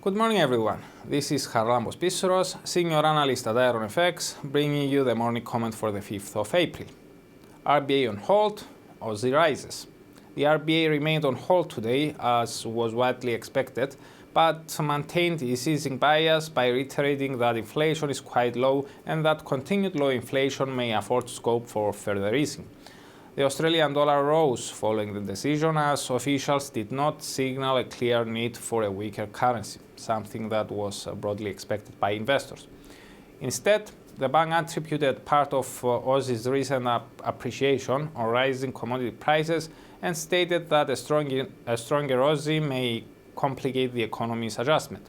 Good morning everyone, this is Charalambos Pissouros, Senior Analyst at IronFX, bringing you the morning comment for the 5th of April. RBA on hold, Aussie rises. The RBA remained on hold today as was widely expected, but maintained its easing bias by reiterating that inflation is quite low and that continued low inflation may afford scope for further easing. The Australian dollar rose following the decision as officials did not signal a clear need for a weaker currency, something that was broadly expected by investors. Instead, the bank attributed part of Aussie's recent appreciation on rising commodity prices and stated that a stronger Aussie may complicate the economy's adjustment.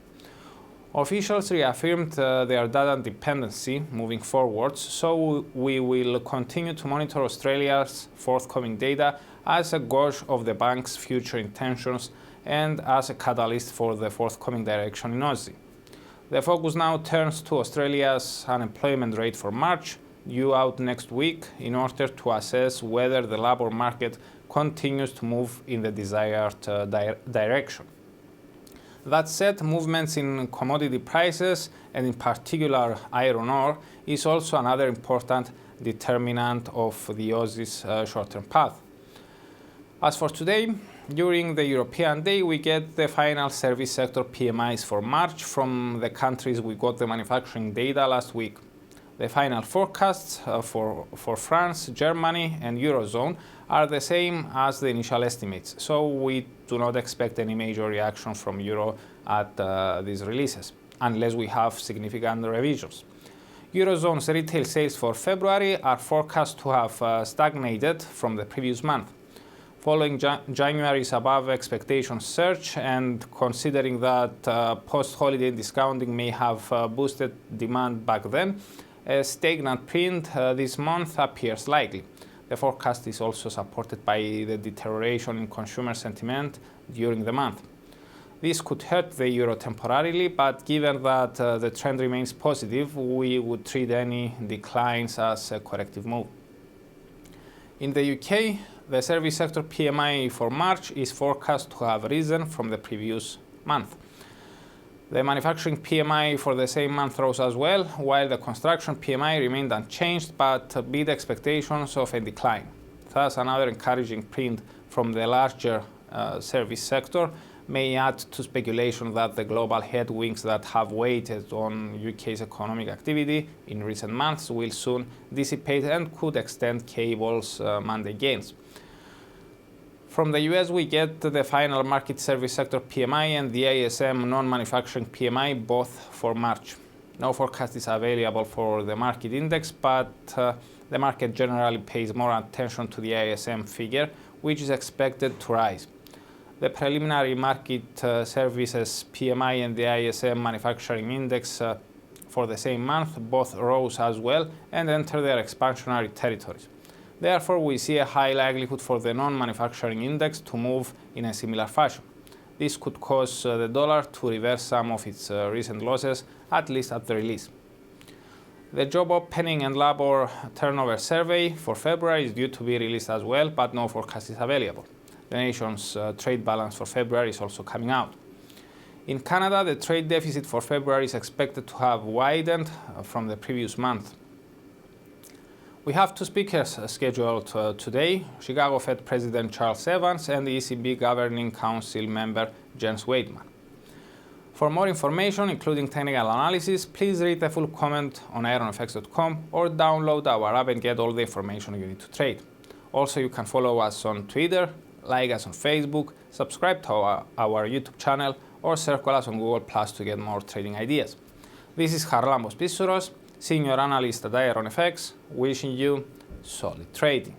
Officials reaffirmed their data dependency moving forwards, so we will continue to monitor Australia's forthcoming data as a gauge of the bank's future intentions and as a catalyst for the forthcoming direction in Aussie. The focus now turns to Australia's unemployment rate for March, due out next week, in order to assess whether the labour market continues to move in the desired direction. That said, movements in commodity prices, and in particular iron ore, is also another important determinant of the Aussie's short-term path. As for today, during the European day, we get the final service sector PMIs for March from the countries we got the manufacturing data last week. The final forecasts for France, Germany and Eurozone are the same as the initial estimates, so we do not expect any major reaction from Euro at these releases, unless we have significant revisions. Eurozone's retail sales for February are forecast to have stagnated from the previous month. Following January's above expectations surge and considering that post-holiday discounting may have boosted demand back then, a stagnant print this month appears likely. The forecast is also supported by the deterioration in consumer sentiment during the month. This could hurt the euro temporarily, but given that the trend remains positive, we would treat any declines as a corrective move. In the UK, the service sector PMI for March is forecast to have risen from the previous month. The manufacturing PMI for the same month rose as well, while the construction PMI remained unchanged but beat expectations of a decline. Thus, another encouraging print from the larger service sector may add to speculation that the global headwinds that have weighed on UK's economic activity in recent months will soon dissipate and could extend cable's Monday gains. From the US, we get the final Markit service sector PMI and the ISM non-manufacturing PMI, both for March. No forecast is available for the Markit index, but the market generally pays more attention to the ISM figure, which is expected to rise. The preliminary Markit services PMI and the ISM manufacturing index for the same month both rose as well and entered their expansionary territories. Therefore, we see a high likelihood for the non-manufacturing index to move in a similar fashion. This could cause the dollar to reverse some of its recent losses, at least at the release. The job opening and labor turnover survey for February is due to be released as well, but no forecast is available. The nation's trade balance for February is also coming out. In Canada, the trade deficit for February is expected to have widened from the previous month. We have two speakers scheduled today, Chicago Fed President Charles Evans and the ECB Governing Council member Jens Weidmann. For more information, including technical analysis, please read the full comment on IronFX.com or download our app and get all the information you need to trade. Also, you can follow us on Twitter, like us on Facebook, subscribe to our YouTube channel, or circle us on Google Plus to get more trading ideas. This is Charalambos Pissouros, Senior Analyst at IronFX, wishing you solid trading.